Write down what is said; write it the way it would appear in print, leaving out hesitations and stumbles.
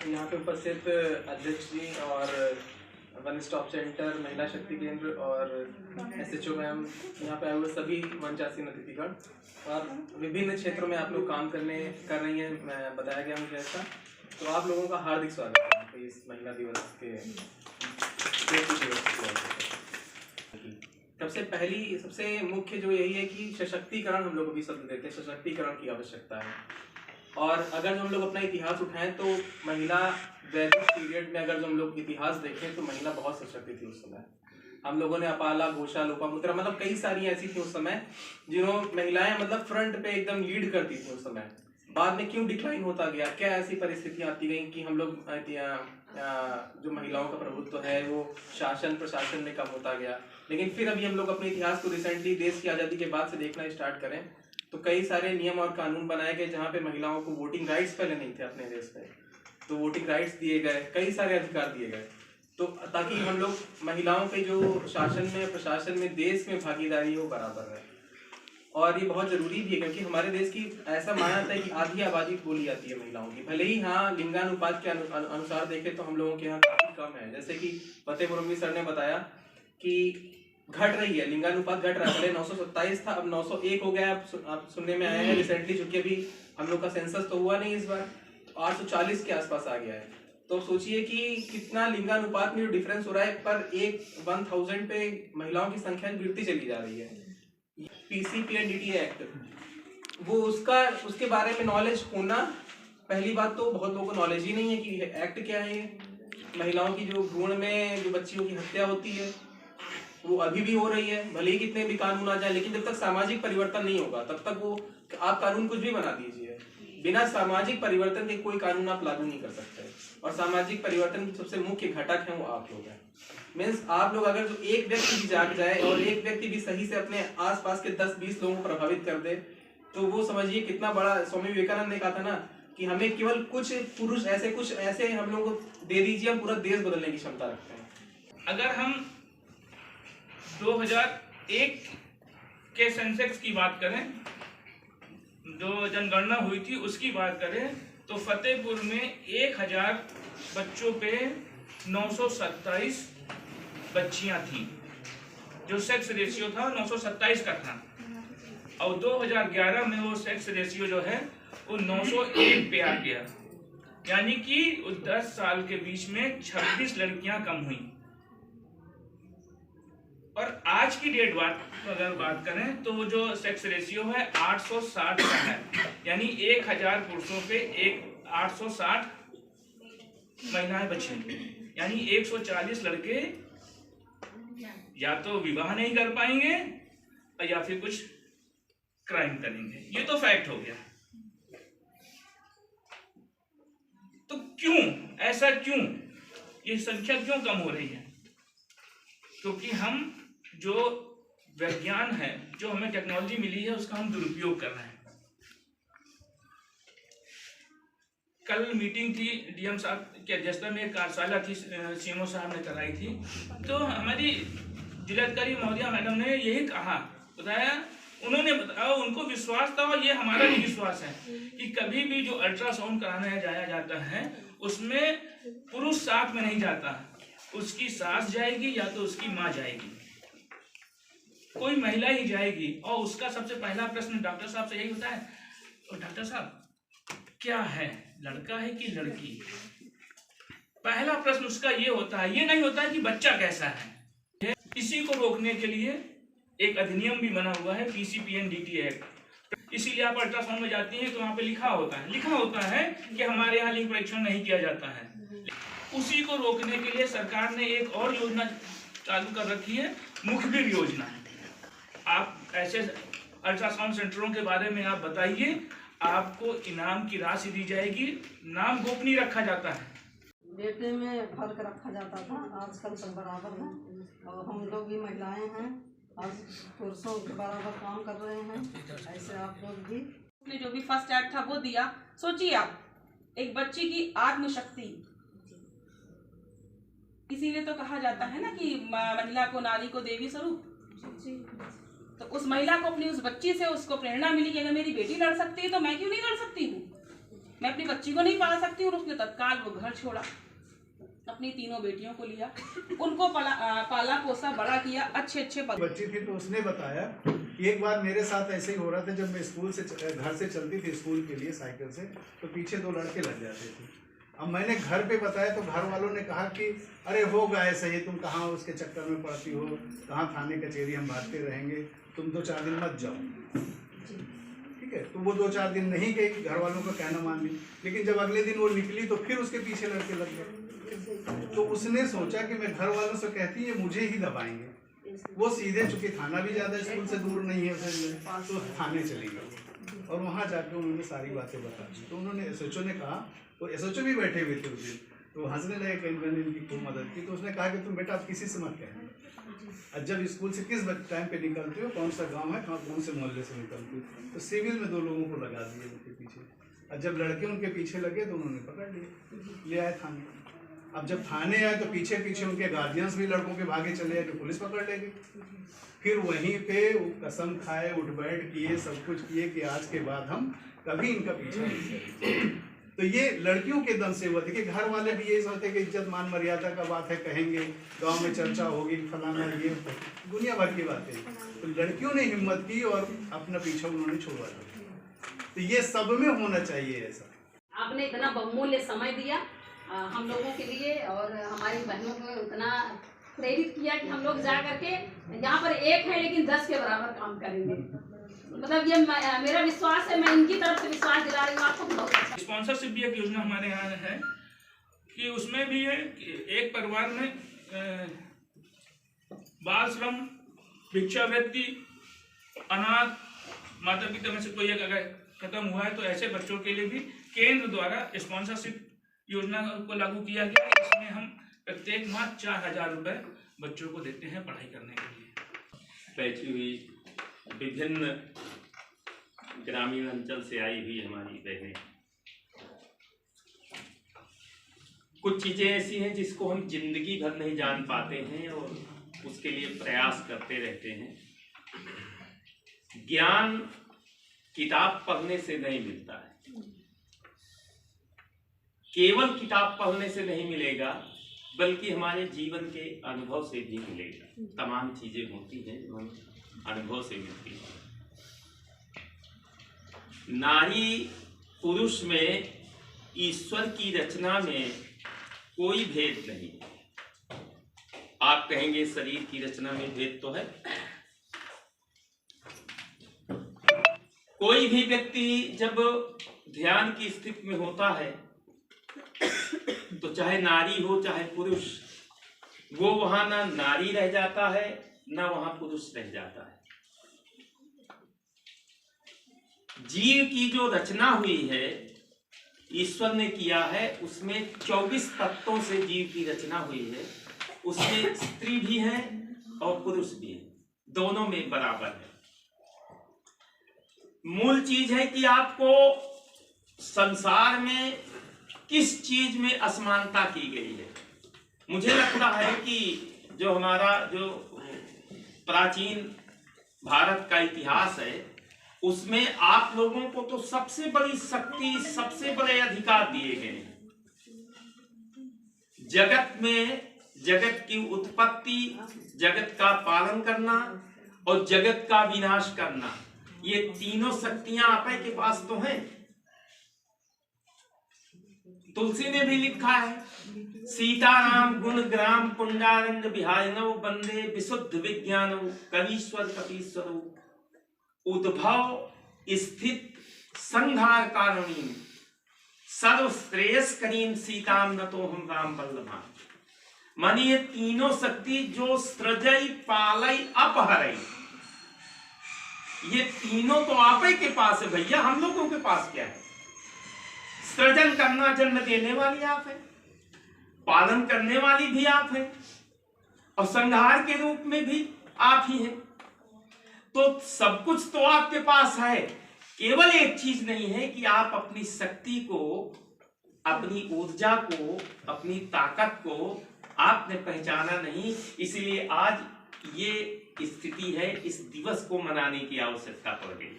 यहाँ पे उपस्थित अध्यक्ष जी और वन स्टॉप सेंटर, महिला शक्ति केंद्र और SHO मैम, यहाँ पे आए हुए सभी मंचासीन अतिथिगण और विभिन्न क्षेत्रों में आप लोग काम कर रही हैं, मैं बताया गया मुझे ऐसा। तो आप लोगों का हार्दिक स्वागत है इस महिला दिवस के सबसे मुख्य जो यही है कि सशक्तिकरण, हम लोग अभी शब्द देते हैं, सशक्तिकरण की आवश्यकता है। और अगर हम लोग अपना इतिहास उठाएं तो महिला वैदिक पीरियड में अगर हम लोग इतिहास देखें तो महिला बहुत सशक्त थी उस समय। हम लोगों ने अपाला, घोषा, लोपामुद्रा, मतलब कई सारी ऐसी थी उस समय जिन्होंने महिलाएं मतलब फ्रंट पे एकदम लीड करती थी उस समय। बाद में क्यों डिक्लाइन होता गया, क्या ऐसी परिस्थितियां आती गई कि हम लोग जो महिलाओं का प्रभुत्व है वो शासन प्रशासन में कम होता गया। लेकिन फिर अभी हम लोग अपने इतिहास को रिसेंटली देश की आज़ादी के बाद से देखना स्टार्ट करें तो कई सारे नियम और कानून बनाए गए जहाँ पे महिलाओं को वोटिंग राइट्स पहले नहीं थे अपने देश में, तो वोटिंग राइट्स दिए गए, कई सारे अधिकार दिए गए, तो ताकि हम लोग महिलाओं के जो शासन में प्रशासन में देश में भागीदारी हो बराबर है। और ये बहुत जरूरी भी है क्योंकि हमारे देश की ऐसा माना जाता है कि आधी आबादी बोली जाती है महिलाओं की, भले ही हाँ लिंगानुपात के अनुसार देखें तो हम लोगों के यहाँ काफी कम है। जैसे कि फतेहपुर सर ने बताया कि घट रही है, लिंगानुपात घट रहा है, पहले 927 था अब 901 हो गया। आप सुनने में आया है रिसेंटली, चूंकि अभी हम लोग का सेंसस तो हुआ नहीं इस बार, तो 840 के आसपास आ गया है। तो सोचिए कि कितना लिंगानुपात में जो डिफरेंस हो रहा है, पर एक 1000 पे महिलाओं की संख्या गिरती चली जा रही है। PCPNDT एक्ट, वो उसके बारे में नॉलेज होना, पहली बात तो बहुत लोगों को नॉलेज ही नहीं है कि एक्ट क्या है। महिलाओं की जो भ्रूण में जो बच्चियों की हत्या होती है वो अभी भी हो रही है, भले ही कितने भी कानून आ जाए, लेकिन जब तक सामाजिक परिवर्तन नहीं होगा तब तक वो आप कानून कुछ भी बना दीजिए, बिना सामाजिक परिवर्तन के कोई कानून आप लागू नहीं कर सकते। और सामाजिक परिवर्तन की सबसे मुख्य घटक है वो आप लोग हैं। मीन्स आप लोग अगर जो एक व्यक्ति भी जाग जाए और एक व्यक्ति भी सही से अपने आसपास के 10-20 लोगों को प्रभावित कर दे तो वो समझिए कितना बड़ा। स्वामी विवेकानंद ने कहा था ना कि हमें केवल कुछ पुरुष ऐसे हम लोगों को दे दीजिए, हम पूरा देश बदलने की क्षमता रखते हैं। अगर हम 2001 के सेंसेक्स की बात करें, जो जनगणना हुई थी उसकी बात करें, तो फतेहपुर में 1000 बच्चों पे 927 बच्चियां थी, जो सेक्स रेशियो था 927 का था। और 2011 में वो सेक्स रेशियो जो है वो 901 पे आ गया, यानी कि 10 साल के बीच में 26 लड़कियां कम हुई। और आज की डेट अगर बात करें तो जो सेक्स रेशियो है 860 का है, यानी 1000 पुरुषों पे 860 महिलाएं बची, यानी 140 लड़के या तो विवाह नहीं कर पाएंगे या फिर कुछ क्राइम करेंगे। ये तो फैक्ट हो गया। तो क्यों ऐसा, क्यों ये संख्या क्यों कम हो रही है? क्योंकि हम जो विज्ञान है, जो हमें टेक्नोलॉजी मिली है, उसका हम दुरुपयोग कर रहे हैं। कल मीटिंग थी DM साहब की अध्यक्षता में, एक कार्यशाला थी CMO साहब ने कराई थी, तो हमारी जिलाधिकारी महोदया मैडम ने यही बताया, उन्होंने बताया, उनको विश्वास था और ये हमारा भी विश्वास है कि कभी भी जो अल्ट्रासाउंड कराने जाया जाता है उसमें पुरुष साथ में नहीं जाता, उसकी सास जाएगी या तो उसकी माँ जाएगी, कोई महिला ही जाएगी। और उसका सबसे पहला प्रश्न डॉक्टर साहब से यही होता है, तो डॉक्टर साहब क्या है, लड़का है कि लड़की? पहला प्रश्न उसका ये होता है, ये नहीं होता है कि बच्चा कैसा है। इसी को रोकने के लिए एक अधिनियम भी बना हुआ है, PCPNDT एक्ट। इसीलिए आप अल्ट्रासाउंड में जाती हैं तो वहाँ पे लिखा होता है कि हमारे यहाँ लिंग परीक्षण नहीं किया जाता है। उसी को रोकने के लिए सरकार ने एक और योजना चालू कर रखी है, मुखबिर योजना। आप ऐसे अल्ट्रासाउंड सेंटरों के बारे में आप बताइए, आपको इनाम की राशि दी जाएगी, नाम गोपनीय रखा जाता है। बेटे में फर्क रखा जाता था, आजकल सब बराबर है और हम लोग भी महिलाएं हैं, आज पुरुषों के बराबर काम कर रहे हैं, ऐसे आप लोग भी। जो भी फर्स्ट एक्ट था वो दिया। सोचिए आप, एक बच्ची की आत्मशक्ति, इसीलिए तो कहा जाता है ना कि महिला को, नारी को देवी स्वरूप। तो उस महिला को, अपनी उस बच्ची से उसको प्रेरणा मिली कि अगर मेरी बेटी लड़ सकती है तो मैं क्यों नहीं लड़ सकती हूँ। मैं अपनी बच्ची को नहीं पाल सकती और उसने तत्काल वो घर छोड़ा, अपनी तीनों बेटियों को लिया, उनको पाला पोसा बड़ा किया, अच्छे पद। बच्ची थी तो उसने बताया कि एक बार मेरे साथ ऐसे ही हो रहा था, जब मैं स्कूल से घर से चलती थी स्कूल के लिए साइकिल से, तो पीछे 2 लड़के लग जाते थे। अब मैंने घर पे बताया तो घर वालों ने कहा कि अरे होगा ऐसा ही, तुम कहाँ उसके चक्कर में पड़ती हो, कहाँ थाने कचहरी हम भागते रहेंगे, तुम 2-4 दिन मत जाओ। ठीक है, तो वो 2-4 दिन नहीं गई, घर वालों का कहना मान ली, लेकिन जब अगले दिन वो निकली तो फिर उसके पीछे लड़के लग गए। तो उसने सोचा कि मैं घर वालों से कहती है मुझे ही दबाएंगे, वो सीधे, चूंकि थाना भी ज़्यादा स्कूल से दूर नहीं है उसे, तो थाने चली गई और वहाँ जाकर उन्होंने सारी बातें बता दी। तो उन्होंने SHO ने कहा, तो SHO भी बैठे हुए थे उस दिन, तो हंसने लगे, कहीं मैंने इनकी खूब मदद की। तो उसने कहा कि तुम बेटा आप किसी से मत कहना, जब स्कूल से किस टाइम पे निकलते हो, कौन सा गांव है, कौन से मोहल्ले से निकलते हो, तो सिविल में 2 लोगों को लगा दिए उनके पीछे। और जब लड़के उनके पीछे लगे तो उन्होंने पकड़ लिए, ले आए थाने। अब जब थाने आए तो पीछे पीछे उनके गार्जियंस भी लड़कों के भागे चले आए, तो पुलिस पकड़ ले गई। फिर वहीं पे कसम खाए, उठ बैठ किए, सब कुछ किए कि आज के बाद हम कभी इनका पीछा नहीं करेंगे। तो ये लड़कियों के दम से हुआ था कि घर वाले भी यही सोचते कि इज्जत मान मर्यादा का बात है, कहेंगे गांव में चर्चा होगी, फलाना, ये दुनिया भर की बातें। तो लड़कियों ने हिम्मत की और अपना पीछा उन्होंने छोड़ा था। तो ये सब में होना चाहिए ऐसा। आपने इतना बहुमूल्य समय दिया हम लोगों के लिए और हमारी बहनों को इतना प्रेरित किया कि हम लोग जा करके यहाँ पर एक है लेकिन 10 के बराबर काम करेंगे। मतलब ये मेरा विश्वास है, मैं इनकी तरफ से विश्वास दिला रही हूँ आपको। बहुत अच्छा स्पॉन्सरशिप भी एक योजना हमारे यहाँ है कि उसमें भी है कि एक परिवार में बाल श्रम, भिक्षावृत्ति, अनाथ माता पिता में से कोई एक अगर खत्म हुआ है तो ऐसे बच्चों के लिए भी केंद्र द्वारा स्पॉन्सरशिप योजना को लागू किया गया। इसमें हम प्रत्येक माह 4,000 रुपये बच्चों को देते हैं पढ़ाई करने के लिए। बैठी हुई विभिन्न ग्रामीण अंचल से आई हुई हमारी बहनें, कुछ चीज़ें ऐसी हैं जिसको हम जिंदगी भर नहीं जान पाते हैं और उसके लिए प्रयास करते रहते हैं। ज्ञान किताब पढ़ने से नहीं मिलता है, केवल किताब पढ़ने से नहीं मिलेगा बल्कि हमारे जीवन के अनुभव से भी मिलेगा। तमाम चीजें होती हैं जो हम अनुभव से मिलती हैं। नारी पुरुष में ईश्वर की रचना में कोई भेद नहीं। आप कहेंगे शरीर की रचना में भेद तो है। कोई भी व्यक्ति जब ध्यान की स्थिति में होता है तो चाहे नारी हो चाहे पुरुष, वो वहां ना नारी रह जाता है ना वहां पुरुष रह जाता है। जीव की जो रचना हुई है ईश्वर ने किया है, उसमें 24 तत्वों से जीव की रचना हुई है। उसमें स्त्री भी है और पुरुष भी है, दोनों में बराबर है। मूल चीज है कि आपको संसार में किस चीज में असमानता की गई है। मुझे लगता है कि जो हमारा जो प्राचीन भारत का इतिहास है उसमें आप लोगों को तो सबसे बड़ी शक्ति, सबसे बड़े अधिकार दिए गए हैं। जगत में जगत की उत्पत्ति, जगत का पालन करना और जगत का विनाश करना, ये तीनों शक्तियां आप के पास तो हैं। तुलसी ने भी लिखा है, सीताराम गुण ग्राम पुंडारंग बिहारिणव वंदे विशुद्ध विज्ञान कवीश्वर कपीश्वर उद्भव स्थित संहार कारिणी सर्वश्रेयस करीम सीताम नतो हम राम वल्लभा। मानी ये तीनों शक्ति जो सृजई पालई अपहरई, ये तीनों तो आप ही के पास है भैया। हम लोगों के पास क्या है? सृजन करना, जन्म देने वाली आप है, पालन करने वाली भी आप है और संहार के रूप में भी आप ही हैं। तो सब कुछ तो आपके पास है। केवल एक चीज नहीं है कि आप अपनी शक्ति को, अपनी ऊर्जा को, अपनी ताकत को आपने पहचाना नहीं। इसलिए आज ये स्थिति है, इस दिवस को मनाने की आवश्यकता पड़ गई।